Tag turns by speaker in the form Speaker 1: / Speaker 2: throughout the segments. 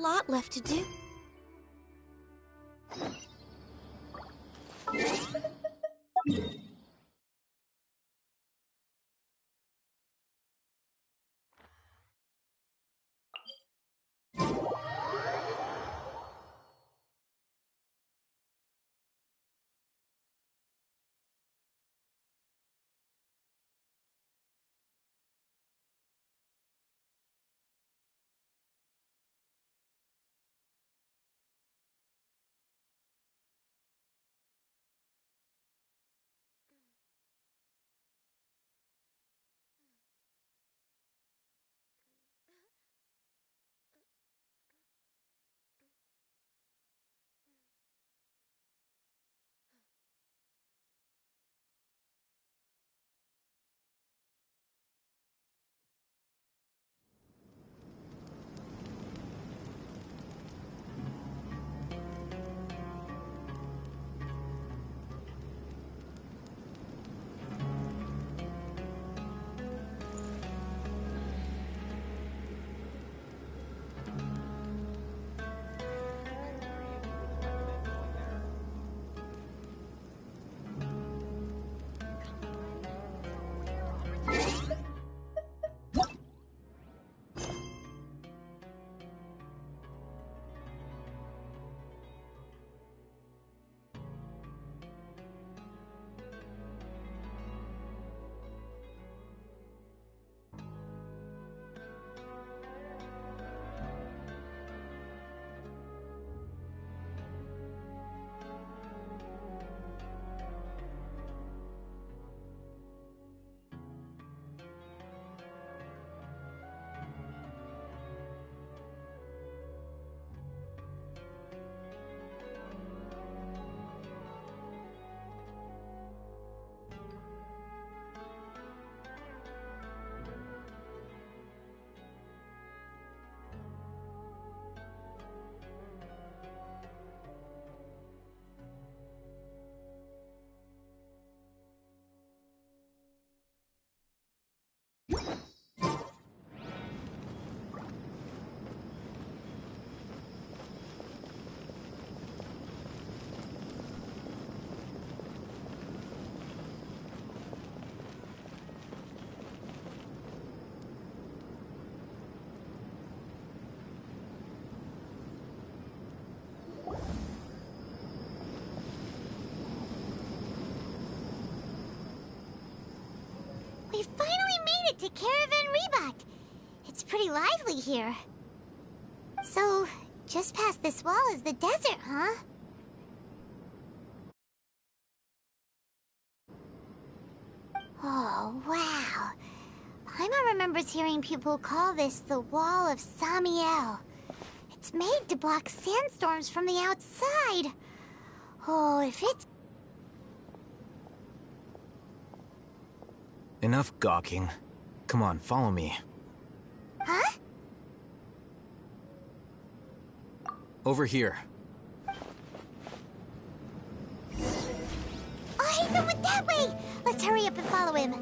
Speaker 1: lot left to do.
Speaker 2: We finally made it to Caravan Rebot. It's pretty lively here. So, just past this wall is the desert, huh? Oh, wow. Paimon remembers hearing people call this the Wall of Samiel. It's made to block sandstorms from the outside. Oh, if it's...
Speaker 3: Enough gawking. Come on, follow me.
Speaker 2: Huh?
Speaker 3: Over here.
Speaker 2: Oh, Haytham went that way! Let's hurry up and follow him.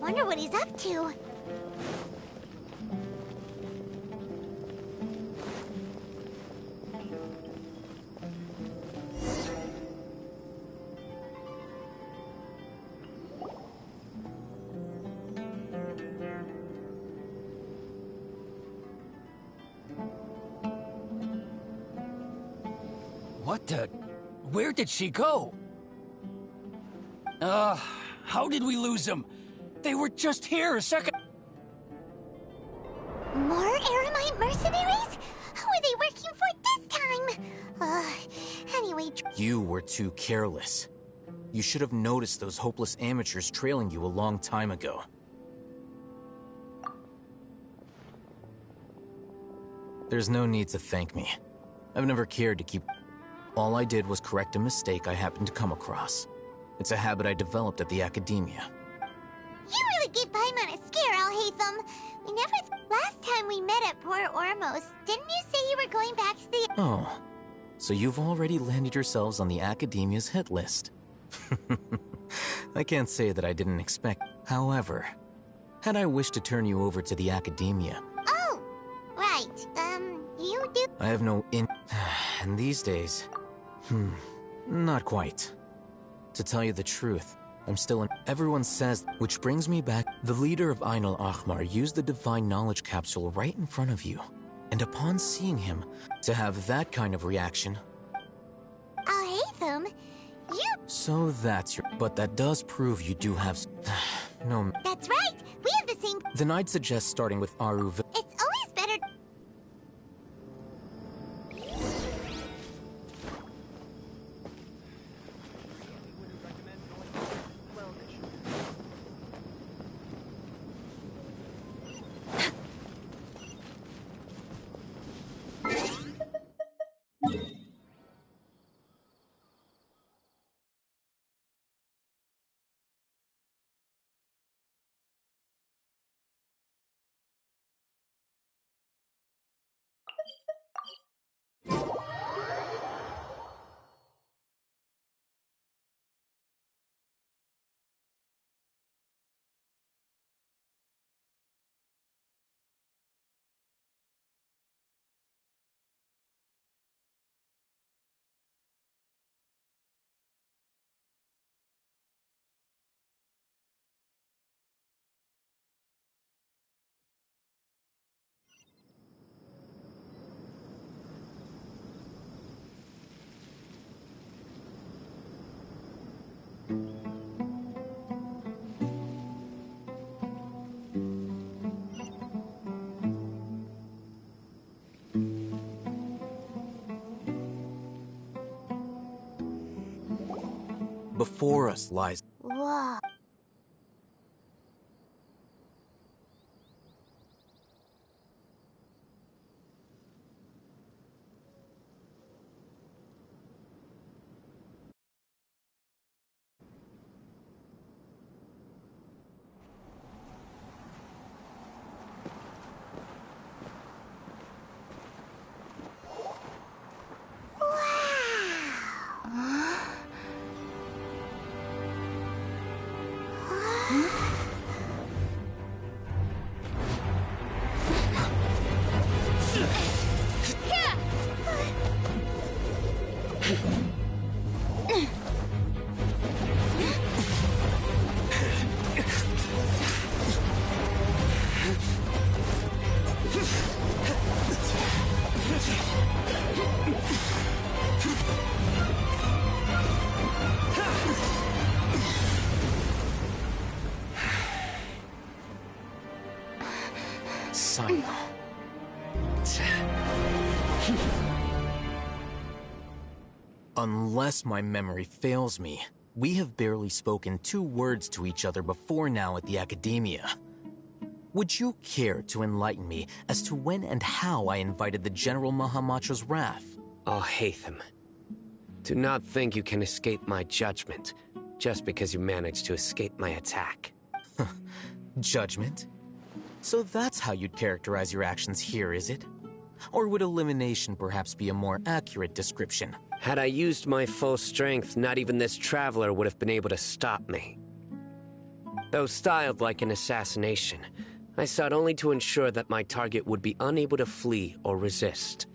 Speaker 2: Wonder what he's up to.
Speaker 4: What the... Where did she go? How did we lose them? They were just here a second...
Speaker 2: More Eremite mercenaries? Who are they working for this time? Anyway...
Speaker 3: You were too careless. You should have noticed those hopeless amateurs trailing you a long time ago. There's no need to thank me. I've never cared to keep... All I did was correct a mistake I happened to come across. It's a habit I developed at the academia.
Speaker 2: You really gave Paimon a scare, Al-Haytham. We never... Last time we met at Port Ormos, didn't you say you were going back to the...
Speaker 3: Oh, so you've already landed yourselves on the academia's hit list. I can't say that I didn't expect... However, had I wished to turn you over to the academia...
Speaker 2: Oh, right. You do...
Speaker 3: I have no and these days, not quite. To tell you the truth, I'm still in. Everyone says, which brings me back. The leader of Ain al-Ahmar used the divine knowledge capsule right in front of you. And upon seeing him, to have that kind of reaction.
Speaker 2: Al-Haytham, you...
Speaker 3: So that's your... But that does prove you do have... no...
Speaker 2: That's right! We have the same...
Speaker 3: Then I'd suggest starting with Aru...
Speaker 2: It's always better...
Speaker 3: Before us lies...
Speaker 2: Whoa.
Speaker 3: Sino. Unless my memory fails me, we have barely spoken 2 words to each other before now at the Academia. Would you care to enlighten me as to when and how I invited the General Mahamatra's wrath?
Speaker 1: Oh, Haytham. Do not think you can escape my judgment, just because you managed to escape my attack.
Speaker 3: Judgment? So that's how you'd characterize your actions here, is it? Or would elimination perhaps be a more accurate description?
Speaker 1: Had I used my full strength, not even this traveler would have been able to stop me. Though styled like an assassination, I sought only to ensure that my target would be unable to flee or resist.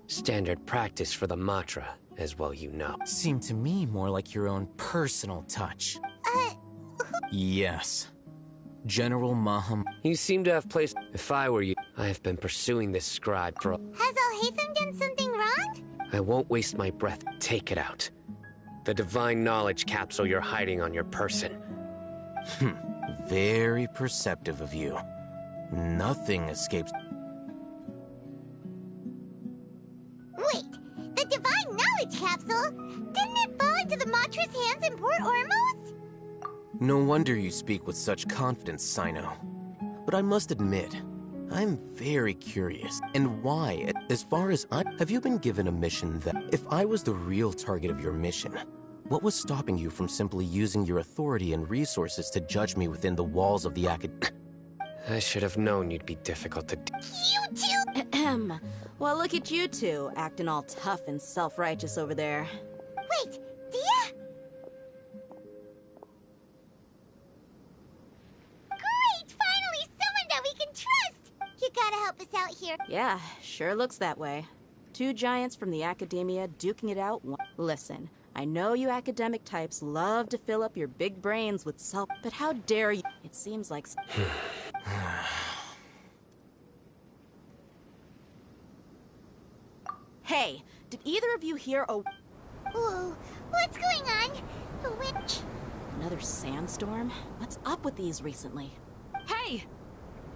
Speaker 1: Standard practice for the Matra, as well you know.
Speaker 3: Seemed to me more like your own personal touch. Yes. General Maham...
Speaker 1: You seem to have placed... If I were you, I have been pursuing this scribe for...
Speaker 2: Has Al-Haytham done something wrong?
Speaker 1: I won't waste my breath. Take it out. The divine knowledge capsule you're hiding on your person.
Speaker 3: Very perceptive of you. Nothing escapes...
Speaker 2: Wait, the divine knowledge capsule? Didn't it fall into the Matra's hands in Port Ormos?
Speaker 3: No wonder you speak with such confidence, Sino. But I must admit, I'm very curious. And why, as far as have you been given a mission that, if I was the real target of your mission, what was stopping you from simply using your authority and resources to judge me within the walls of the
Speaker 1: I should have known you'd be difficult to...
Speaker 2: You two!
Speaker 5: Ahem. Well, look at you two, acting all tough and self-righteous over there.
Speaker 2: Wait, Dia? Great! Finally, someone that we can trust! You gotta help us out here.
Speaker 5: Yeah, sure looks that way. Two giants from the academia duking it out. Listen, I know you academic types love to fill up your big brains with self, but how dare you? It seems like... Hey, did either of you hear a...
Speaker 2: Whoa, what's going on? The witch?
Speaker 5: Another sandstorm? What's up with these recently?
Speaker 6: Hey!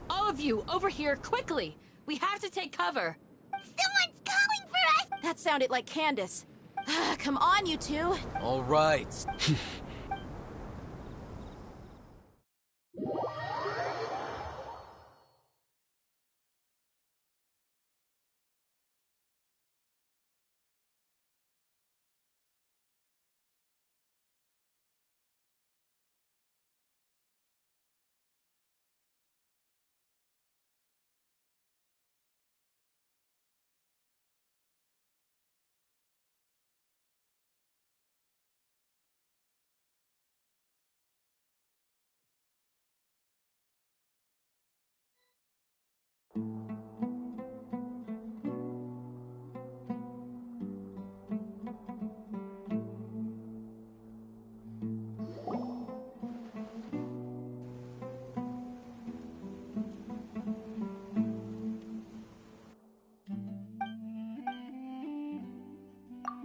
Speaker 6: All of you, over here, quickly! We have to take cover!
Speaker 2: Someone's calling for us!
Speaker 5: That sounded like Candace. Come on, you two!
Speaker 3: All right.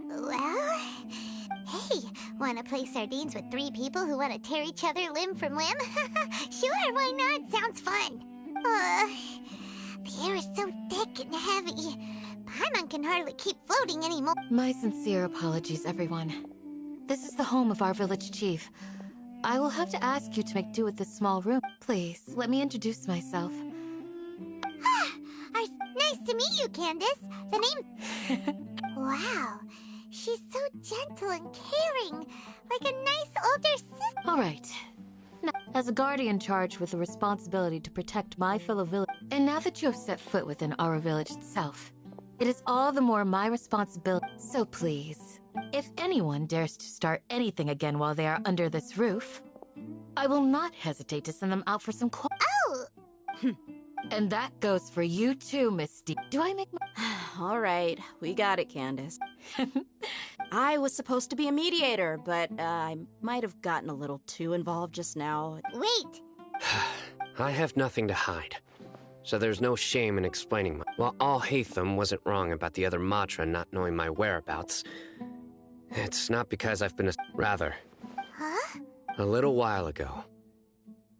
Speaker 2: Well, hey, wanna play sardines with three people who wanna tear each other limb from limb? Sure, why not? Sounds fun. The air is so thick and heavy. Paimon can hardly keep floating anymore.
Speaker 7: My sincere apologies, everyone. This is the home of our village chief. I will have to ask you to make do with this small room. Please, let me introduce myself.
Speaker 2: Nice to meet you, Candace. The name's... Wow, she's so gentle and caring, like a nice older sister.
Speaker 7: All right. Now, as a guardian charged with the responsibility to protect my fellow village, and now that you have set foot within our village itself, it is all the more my responsibility. So please, if anyone dares to start anything again while they are under this roof, I will not hesitate to send them out for some
Speaker 2: Oh!
Speaker 7: And that goes for you too, Miss D. Do I make
Speaker 5: All right, we got it, Candace. I was supposed to be a mediator, but I might have gotten a little too involved just now.
Speaker 2: Wait!
Speaker 1: I have nothing to hide, so there's no shame in explaining While Al-Haytham wasn't wrong about the other Matra not knowing my whereabouts, it's not because I've been Rather,
Speaker 2: Huh?
Speaker 1: a little while ago,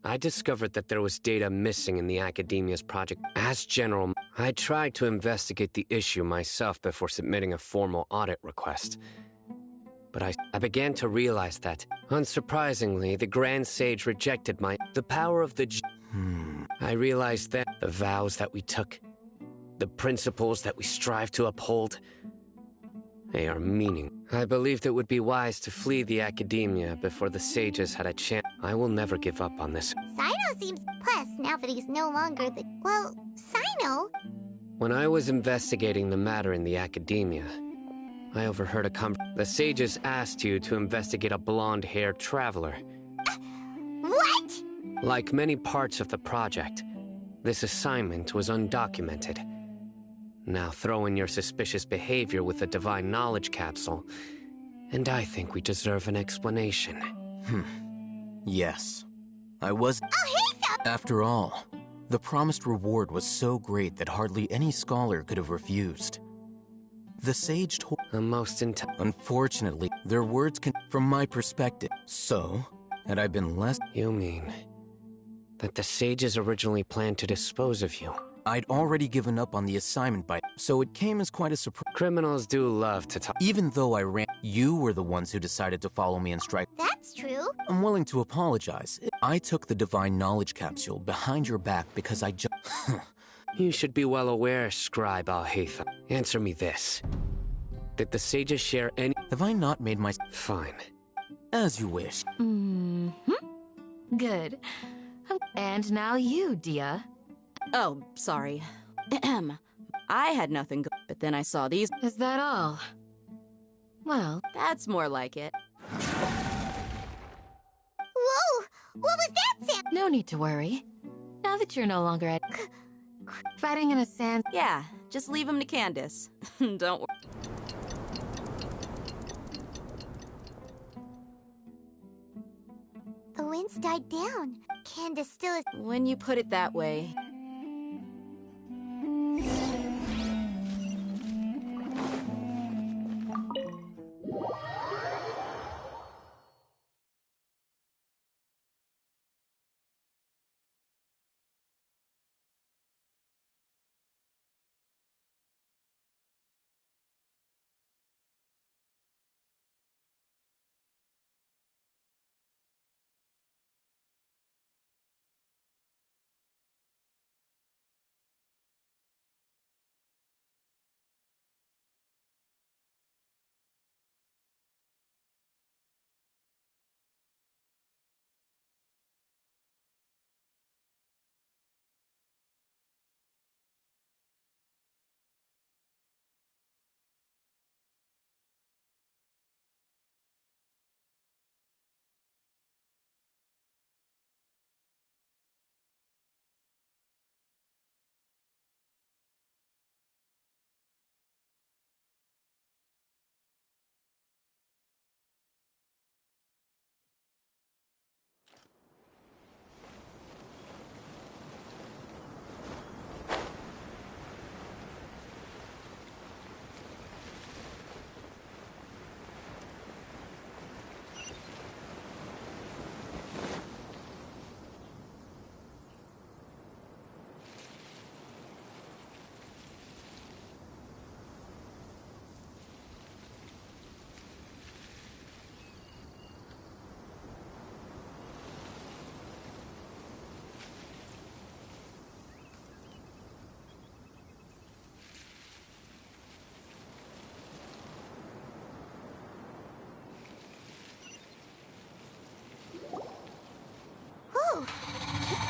Speaker 1: I discovered that there was data missing in the Academia's project. As General, I tried to investigate the issue myself before submitting a formal audit request. But I began to realize that, unsurprisingly, the Grand Sage rejected the power of the I realized that the vows that we took, the principles that we strive to uphold, they are meaning. I believed it would be wise to flee the Academia before the sages had a chance. I will never give up on this.
Speaker 2: Sino seems... Plus, now that he's no longer the... Well, Sino?
Speaker 1: When I was investigating the matter in the Academia, I overheard the sages asked you to investigate a blonde-haired traveler.
Speaker 2: What?
Speaker 1: Like many parts of the project, this assignment was undocumented. Now throw in your suspicious behavior with the Divine Knowledge Capsule, and I think we deserve an explanation.
Speaker 3: Yes. I was... After all, the promised reward was so great that hardly any scholar could have refused. The sage told... Unfortunately, their words can... From my perspective. So, had I been less...
Speaker 1: You mean that the sages originally planned to dispose of you?
Speaker 3: I'd already given up on the assignment so it came as quite a surprise.
Speaker 1: Criminals do love to talk.
Speaker 3: Even though I ran, you were the ones who decided to follow me and strike.
Speaker 2: That's true.
Speaker 3: I'm willing to apologize. I took the Divine Knowledge Capsule behind your back because I just...
Speaker 1: You should be well aware, Scribe Al-Haytham. Answer me this. Did the sages share any...
Speaker 3: Have I not made my...
Speaker 1: Fine.
Speaker 3: As you wish.
Speaker 7: Good. And now you, Dia.
Speaker 5: Oh, sorry. I had nothing but then I saw these.
Speaker 7: Is that all? Well,
Speaker 5: that's more like it.
Speaker 2: Whoa! What was that sound?
Speaker 7: no need to worry. Now that you're no longer at... fighting in a sand...
Speaker 5: Yeah, Just leave him to Candace. Don't worry.
Speaker 2: The winds died down. Candace still is.
Speaker 5: When you put it that way.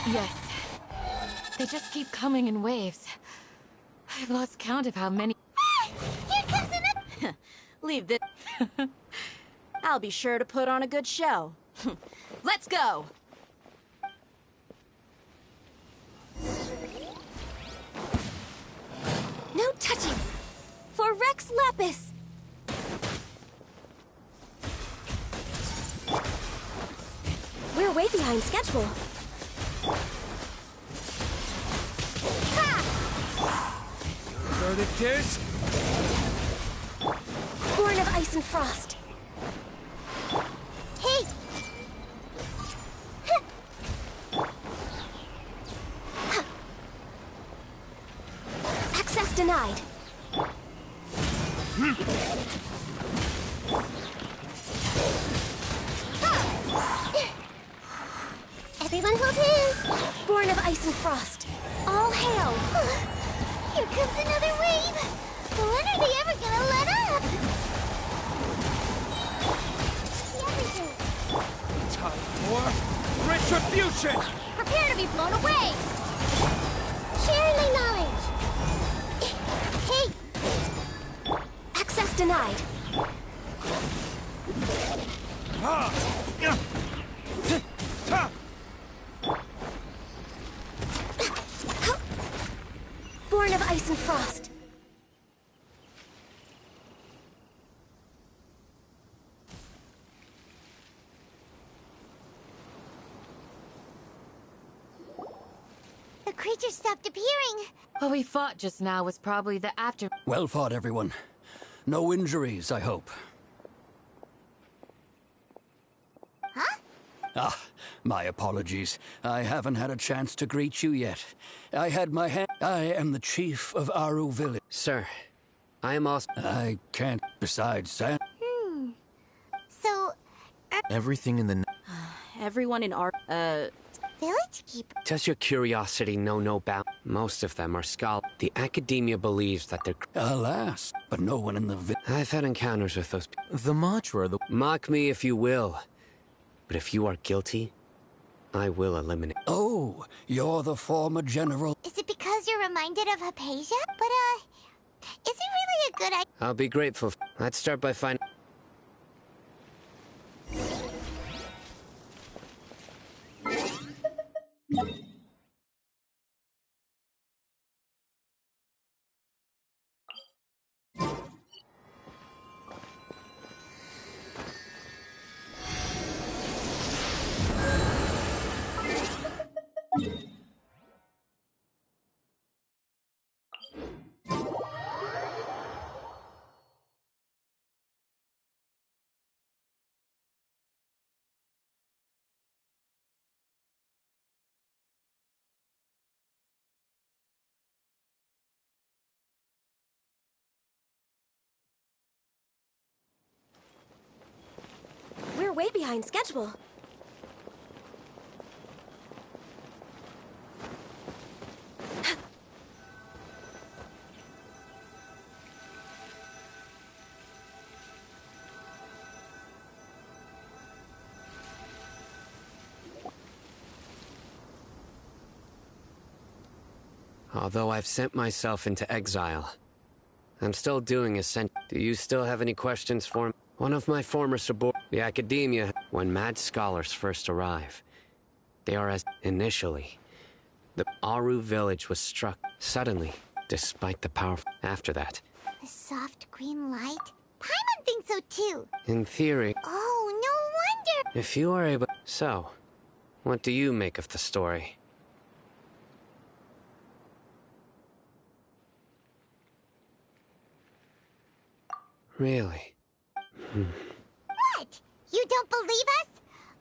Speaker 7: Yes. They just keep coming in waves. I've lost count of how many.
Speaker 2: Ah! Here comes another.
Speaker 5: Leave this. I'll be sure to put on a good show. Let's go!
Speaker 2: No touching! For Rex Lapis! We're way behind schedule.
Speaker 4: Verdict is...
Speaker 2: Born of ice and frost. Hey! Access denied. Everyone hold hands. Born of ice and frost. All hail. Here comes another wave. When are they ever gonna let up? Everything.
Speaker 4: time for retribution!
Speaker 2: Prepare to be blown away. Sharing my knowledge. Hey. Access denied. Born of ice and frost. The creature stopped appearing.
Speaker 7: What we fought just now was probably the after.
Speaker 4: Well fought, everyone. No injuries, I hope.
Speaker 2: Huh?
Speaker 4: Ah, my apologies. I haven't had a chance to greet you yet. I had my hand. I am the chief of Aru Village.
Speaker 1: Sir, I am also...
Speaker 4: I can't. Besides, Sam.
Speaker 2: So,
Speaker 3: Everything in the...
Speaker 5: Everyone in our...
Speaker 2: village keeper.
Speaker 1: Does your curiosity know no bound? Most of them are scholars. The academia believes that they're...
Speaker 4: Alas, but no one in the
Speaker 1: I've had encounters with those...
Speaker 3: The Matra, the...
Speaker 1: Mock me if you will. But if you are guilty, I will eliminate...
Speaker 4: Oh, you're the former general.
Speaker 2: Is it because you're reminded of Hypatia? But, is it really a good idea?
Speaker 1: I'll be grateful. Let's start by finding...
Speaker 8: way behind schedule.
Speaker 1: Although I've sent myself into exile, I'm still doing Ascent. Do you still have any questions for me? One of my former the Academia, when mad scholars first arrive, they are as initially. The Aru village was struck suddenly, despite the powerful. After that,
Speaker 2: The soft green light? Paimon thinks so too.
Speaker 1: in theory,
Speaker 2: Oh, no wonder.
Speaker 1: if you are able. So, what do you make of the story? Really?
Speaker 2: What? You don't believe us?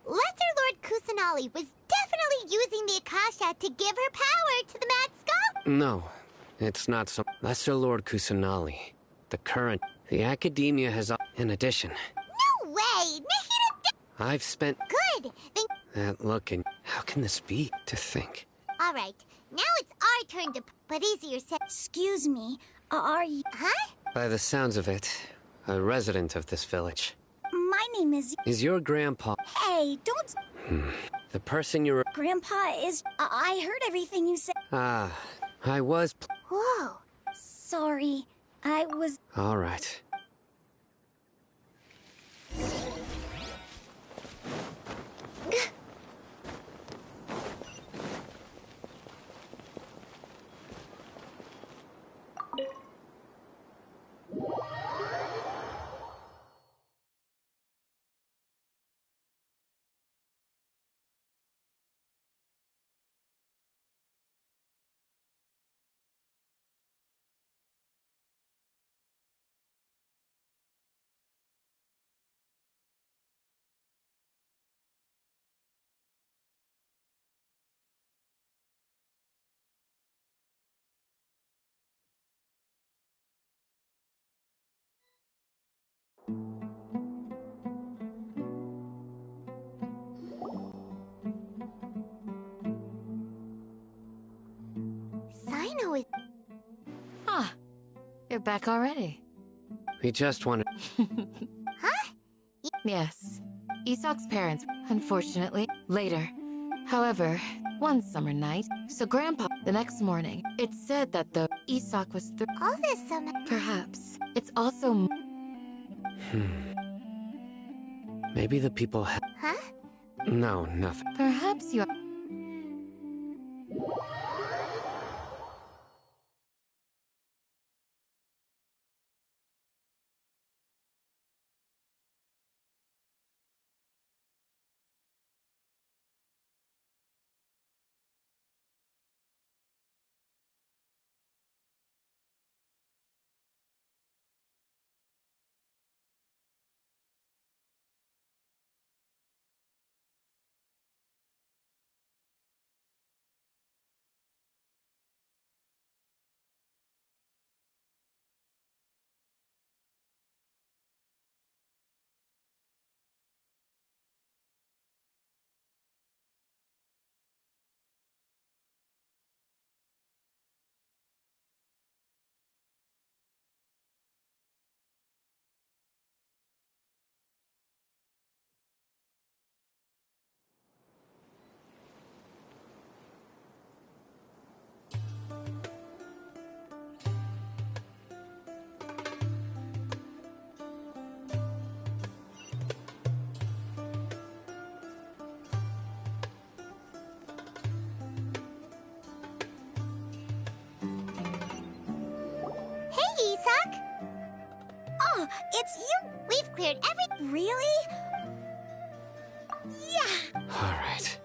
Speaker 2: Lesser Lord Kusanali was definitely using the Akasha to give her power to the Mad Skull?
Speaker 1: No, it's not so. Lesser Lord Kusanali, the current. The Academia has. In addition,
Speaker 2: No way! Nahida
Speaker 1: I've spent.
Speaker 2: Good! Then...
Speaker 1: That look and. How can this be? To think.
Speaker 2: Alright, now it's our turn to... But easier said...
Speaker 8: Excuse me, are you...
Speaker 2: Huh?
Speaker 1: By the sounds of it, a resident of this village.
Speaker 8: My name is...
Speaker 1: Is your grandpa.
Speaker 8: Hey, don't...
Speaker 1: The person you're.
Speaker 8: Grandpa is... I heard everything you said.
Speaker 1: Ah, I was.
Speaker 2: Whoa.
Speaker 8: Sorry, I was...
Speaker 1: Alright.
Speaker 2: Sino is...
Speaker 7: Ah, you're back already.
Speaker 1: We just wanted.
Speaker 2: Huh?
Speaker 7: Yes. Isok's parents, unfortunately, later. However, one summer night, so Grandpa, the next morning, it said that the Isok was
Speaker 2: All this summer...
Speaker 7: perhaps. It's also
Speaker 1: Maybe the people.
Speaker 2: Huh?
Speaker 1: No, nothing.
Speaker 7: perhaps you
Speaker 2: Hey, Isak!
Speaker 8: Oh, it's you!
Speaker 2: We've cleared every...
Speaker 8: Really? Yeah!
Speaker 1: Alright.